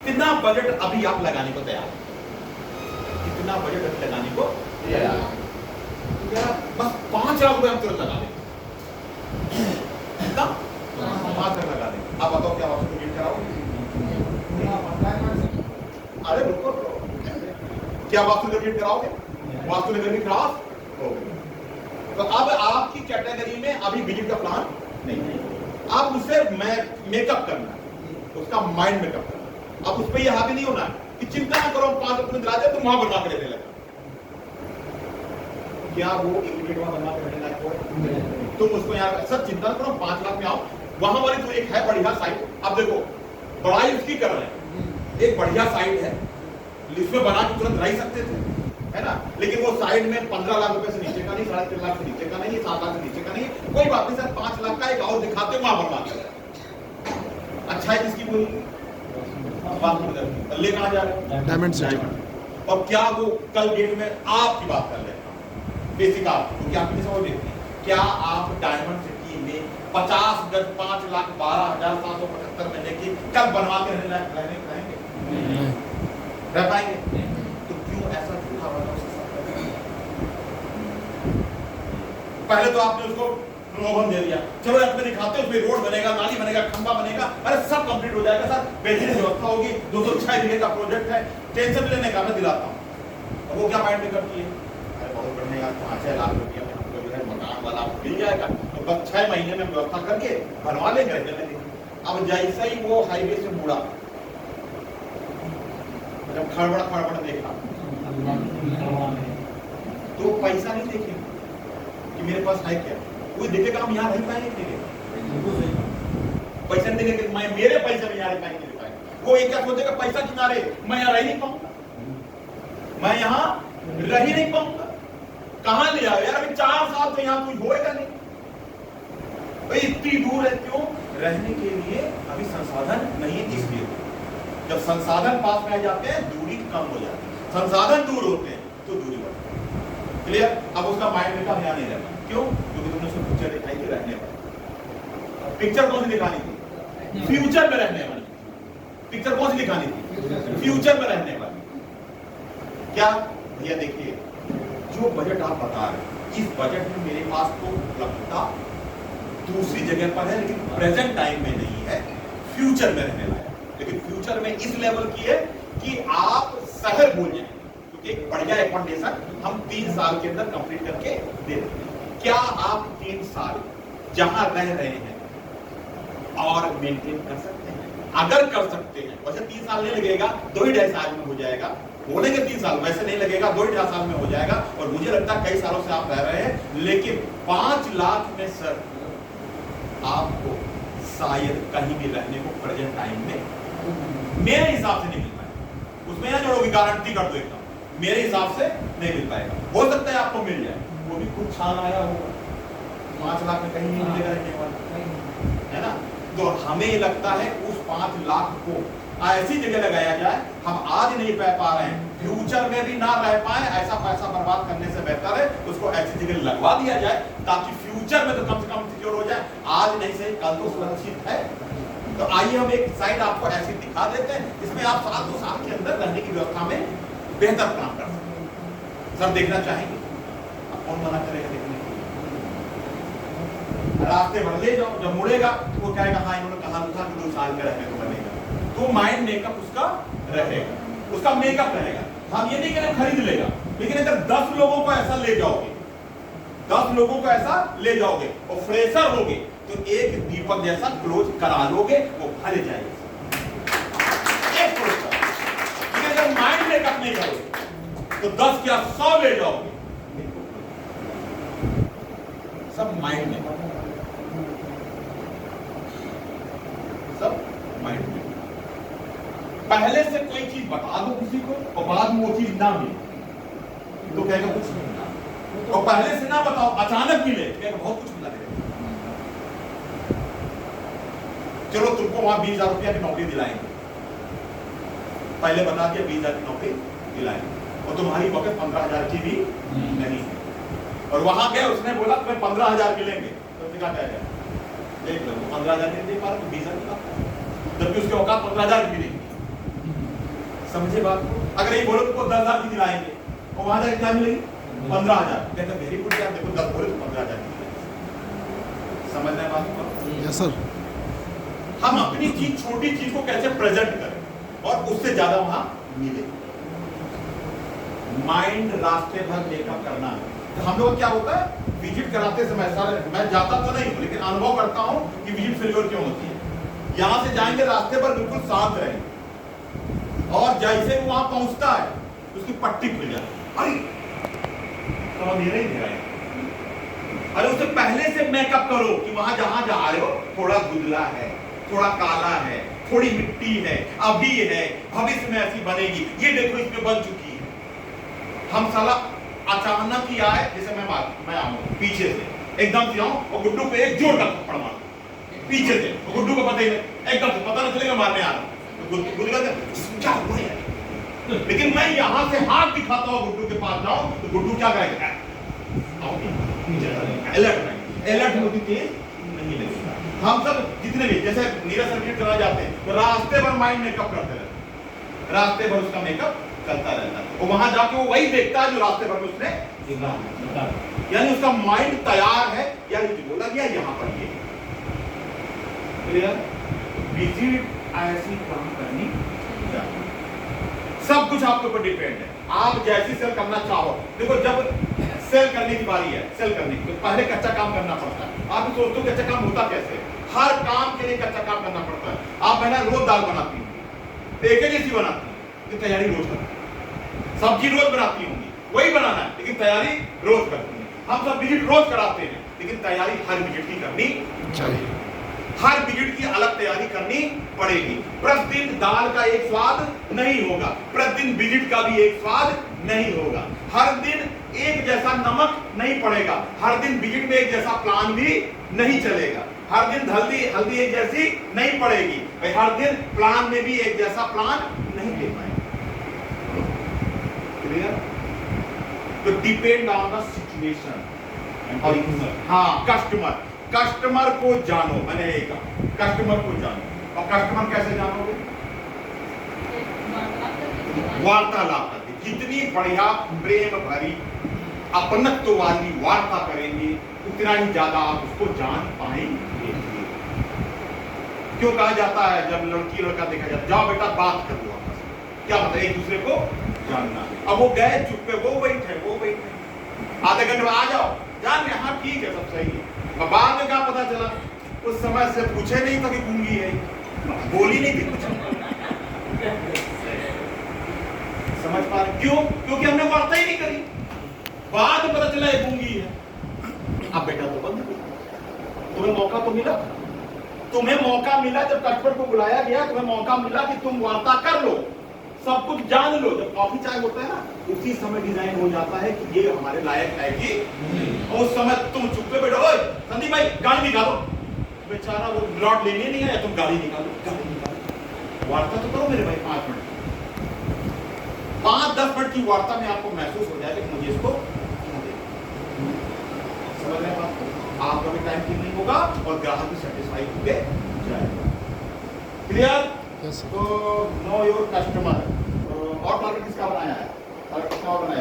कितना बजट अभी आप लगाने को तैयार? कितना बजट अभी लगाने को तैयार? बस 5 लाख रुपए हम तुरंत लगा देंगे। कितना? 5 लाख लगा देंगे। आप बताओ क्या वास्तु गिफ्ट कराओगे? अरे बिल्कुल, क्या वास्तु गिफ्ट कराओगे? वास्तु नगर की क्रॉस हो गई। तो अब आपकी कैटेगरी में अभी विजिट का प्लान नहीं है। आप उससे मेकअप करना है, उसका माइंड मेकअप करना है। अब उस पर यह हावी नहीं होना है कि चिंता ना करो 5 लाख तुरंत दिला दे, तुम वहां बनवा के देने लगे। क्या वो इमीडिएट वहां बनवा के देने लायक हो? तुम उसको यार सब चिंता ना करो, 5 लाख में आओ। वहां वाली तो एक है बढ़िया साइट, अब देखो बड़ाई उसकी कर रहे हैं, एक बढ़िया साइट है, इसमें बना के तुरंत रह सकते थे, है ना। लेकिन वो साइड में 15 लाख रुपए से नीचे का नहीं, 3.5 लाख से नीचे का नहीं, 7 लाख से नीचे का नहीं, कोई बात नहीं सर, 5 लाख का एक और दिखाते वहां बनवा के। अच्छा है किसकी बोली? ले कहां जा रहे हैं? Diamond city. और क्या वो कल डेट में आपकी बात कर लेता हूं, बेसिक आप क्योंकि आप नहीं समझ लेते, क्या आप डायमंड सिटी में 50 गज 5,12,775 महीने की कल बनवा के रहने रहेंगे? रह पाएंगे? तो क्यों ऐसा झूठा वादा उसके साथ? पहले तो आपने उसको प्रलोभन दे दिया, चलो इसमें दिखाते हैं, उसमें रोड बनेगा, नाली बनेगा, खंबा बनेगा, अरे सब कंप्लीट हो जाएगा सर, बेहतरीन व्यवस्था होगी, 206 बीघे का प्रोजेक्ट है, टेंशन लेने का मैं दिलाता हूँ। अब वो क्या माइंड में करती है, अरे बहुत बढ़िया, 5-6 लाख रुपया में हमको जो है मकान वाला मिल जाएगा, तो बस 6 महीने में व्यवस्था करके बनवा लेंगे, रहने देंगे। अब जैसे ही वो हाईवे से मुड़ा, जब खड़बड़ देखा तो पैसा नहीं देखेंगे कि मेरे पास है क्या, कोई देखेगा हम यहाँ रह पाएंगे, पैसा नहीं देखेगा मैं मेरे पैसे में यहाँ रह पाएंगे, वो एक क्या सोचेगा पैसा किनारे मैं यहाँ रह नहीं पाऊंगा, मैं यहाँ रह ही नहीं पाऊंगा, कहां ले आओ यार, अभी 4 साल तो यहाँ कुछ होएगा नहीं भाई, इतनी दूर है, क्यों? रहने के लिए अभी संसाधन नहीं है, इसलिए जब संसाधन पास में आ जाते हैं दूरी कम हो जाती है, संसाधन दूर होते हैं तो दूरी बढ़ती है। क्लियर? अब उसका माइंड में यहाँ नहीं रहना, क्यों? क्योंकि तुमने उसको पिक्चर दिखाई थी रहने वाली, पिक्चर कौन सी दिखानी थी? फ्यूचर में रहने वाली। पिक्चर कौन सी दिखानी थी? फ्यूचर में रहने वाली। क्या भैया देखिए, जो बजट आप बता रहे हैं, इस बजट में मेरे पास तो उपलब्धता दूसरी जगह पर है, लेकिन प्रेजेंट टाइम में नहीं है, फ्यूचर में रहने वाला है। लेकिन फ्यूचर में इस लेवल की है कि आप शहर भूल जाएंगे, क्योंकि एक बढ़िया एकोमोडेशन हम 3 साल के अंदर कंप्लीट करके दे देंगे। क्या आप 3 साल जहां रह रहे हैं और मेंटेन कर सकते हैं? अगर कर सकते हैं, वैसे 3 साल नहीं लगेगा, 2.5 साल में हो जाएगा, बोलेंगे 3 साल, वैसे नहीं लगेगा, 2.5 साल में हो जाएगा। और मुझे लगता है कई सालों से आप रह रहे हैं, लेकिन 5 लाख में सर आपको शायद कहीं भी रहने को प्रेजेंट टाइम में मेरे हिसाब से नहीं मिल पाएगा। उसमें ना जोड़ोगी, गारंटी कर दो एकदम, मेरे हिसाब से नहीं मिल पाएगा। हो सकता है आपको मिल जाए, वो भी कुछ छान आया होगा, 5 लाख में कहीं नहीं मिलेगा रहने वाला, है ना। तो हमें लगता है उस 5 लाख को ऐसी जगह लगाया जाए, हम आज नहीं रह पा रहे हैं, फ्यूचर में भी ना रह पाए, ऐसा पैसा बर्बाद करने से बेहतर है उसको ऐसी जगह लगवा दिया जाए, ताकि फ्यूचर में तो कम से कम सिक्योर हो जाए, आज नहीं सही कल तो सुरक्षित है। तो आइए हम एक साइड आपको ऐसी दिखा देते हैं, इसमें आप 7-2 साल के अंदर रहने की व्यवस्था में बेहतर काम कर सकते हैं। सर देखना चाहेंगे? अब कौन मना करेगा देखने के लिए? रास्ते भर ले जाओ, जब मुड़ेगा तो वो कहेगा हाँ इन्होंने कहा था कि 2 साल में रहने को बनेगा, तो माइंड मेकअप उसका रहेगा, उसका मेकअप रहेगा। हम ये नहीं करें खरीद लेगा, लेकिन अगर 10 लोगों को ऐसा ले जाओगे, 10 लोगों को ऐसा ले जाओगे और फ्रेशर होगे, तो एक दीपक जैसा क्लोज करा लोगे, वो भर जाएगा एक पुरस्कार। लेकिन अगर माइंड मेकअप नहीं करोगे तो 10 क्या 100 ले जाओगे, सब माइंड मेकअप, सब माइंड में। पहले से कोई चीज बता दो किसी को और बाद में वो चीज ना मिले तो कहेगा कुछ नहीं मिला, और पहले से ना बताओ अचानक मिले कहेगा बहुत कुछ मिला। चलो तुमको वहां 20,000 रुपया की नौकरी दिलाएंगे, पहले बता दिया 20,000 की नौकरी दिलाएंगे, और तुम्हारी पॉकेट 15,000 की भी नहीं है, और वहां गए उसने बोला तुम्हें 15,000 मिलेंगे, तो क्या कहेगा? देख लो 15,000 नहीं दे पा रहा, 20,000 जबकि उसके औकात 15,000 की नहीं, समझे बात को? अगर ये बोलो तुमको 10,000 की दिलाएंगे और वहां जाके क्या मिलेगी 15,000, कहते वेरी गुड यार, देखो 10 बोले तो 15,000 समझ रहे हैं बात को? Yes sir. हम अपनी चीज, छोटी चीज को कैसे प्रेजेंट करें और उससे ज्यादा वहां मिले। माइंड रास्ते भर मेकअप करना है। तो हम लोग क्या होता है, विजिट कराते समय ऐसा, मैं जाता तो नहीं हूं लेकिन अनुभव करता हूं कि विजिट फेलियर क्यों होती है। यहां से जाएंगे रास्ते पर बिल्कुल शांत रहेंगे और जैसे वो वहां पहुंचता है उसकी पट्टी खुल जाती है, अरे तो मेरा ही मेरा है। अरे उससे पहले से मेकअप करो कि वहां जहां जा रहे हो थोड़ा धुंधला है, थोड़ा काला है, थोड़ी मिट्टी है, अभी है, भविष्य में ऐसी बनेगी, ये देखो इसमें बन चुकी है। हम साला अचानक ही आए, जैसे मैं आऊं पीछे से एकदम से आऊं और गुड्डू पे एक जोर का थप्पड़ मार पीछे से, तो गुड्डू को पता ही नहीं, एकदम से पता नहीं चलेगा मारने आ रहा हूं, तो गुड्डू कहते क्या हुआ यार। लेकिन मैं यहां से हाथ दिखाता हूं गुड्डू के पास जाऊं तो गुड्डू क्या करेगा, अलर्ट होती तेज नहीं लगेगा। हम सब जितने भी जैसे नीरज सर्किट करा जाते हैं तो रास्ते भर माइंड मेकअप करते रहते हैं, रास्ते भर उसका मेकअप चलता रहता है और वहां जाके वो वही देखता है जो रास्ते भर में उसने देखा, यानी उसका माइंड तैयार है, यार ये बोला गया यहाँ पर ये क्लियर। विजिट ऐसी काम करनी चाहिए, सब कुछ आपके ऊपर डिपेंड है, आप जैसी सेल करना चाहो। देखो जब सेल करने की बारी है, सेल करने की तो पहले कच्चा काम करना पड़ता है। आप सोचते हो कच्चा काम होता कैसे, हर काम के लिए कच्चा काम करना पड़ता है। आप मैंने रोज दाल बनाती होंगी, एक ही जैसी बनाती है, तो तैयारी रोज करती है, सब्जी रोज बनाती होंगी, वही बनाना है लेकिन तैयारी रोज करती है। हम सब विजिट रोज कराते हैं लेकिन तैयारी हर विजिट की करनी चाहिए, हर विजिट की अलग तैयारी करनी पड़ेगी। प्रतिदिन दाल का एक स्वाद नहीं होगा, प्रतिदिन विजिट का भी एक स्वाद नहीं होगा, हर दिन एक जैसा नमक नहीं पड़ेगा, हर दिन विजिट में एक जैसा प्लान भी नहीं चलेगा, हर दिन हल्दी एक जैसी नहीं पड़ेगी, भाई हर दिन प्लान में भी एक जैसा प्लान नहीं दे पाएंगे। क्लियर? तो डिपेंड ऑन द सिचुएशन। और हाँ, कस्टमर को जानो, मैंने यही कहा कस्टमर को जानो। और कस्टमर कैसे जानोगे, वार्तालाप करके, जितनी बढ़िया प्रेम भरी अपनत्व वाली वार्ता करेंगे उतना ही ज्यादा आप उसको जान पाएंगे। क्यों कहा जाता है जब लड़की लड़का देखा जाता है, जाओ बेटा बात कर लो आपस में, क्या मतलब एक दूसरे को जानना। अब वो गए चुप पे, वो बैठे आधे घंटे में आ जाओ जान गए, हाँ ठीक है सब सही है। बाद में क्या पता चला, उस समय से पूछे नहीं था कि गूंगी है, बोली नहीं थी कुछ। समझ पा रहे क्यों? क्योंकि हमने वार्ता ही नहीं करी, बाद में पता चला ये गूंगी है। अब बेटा तो बंद, तुम्हें मौका तो मिला, जब कस्टमर को बुलाया गया तुम्हें मौका मिला कि तुम वार्ता कर लो, सब कुछ जान लो। जब कॉफी चाय होता है ना, उसी समय डिजाइन हो जाता है कि ये हमारे लायक है कि और उस समय तुम चुप्पे बैठो, ओए संदीप भाई गाड़ी निकालो, बेचारा वो लॉट लेने नहीं आया, तुम गाड़ी निकालो। वार्ता तो करो मेरे भाई, 5 मिनट 5-10 मिनट की वार्ता में आपको महसूस हो जाएगा कि मुझे इसको समझ में बात, आपका भी टाइम ठीक नहीं होगा और ग्राहक भी सेटिस्फाई होके जाएगा। क्लियर? तो नो योर कस्टमर। और टारगेट किसका बनाया है, टारगेट किसका बनाया है?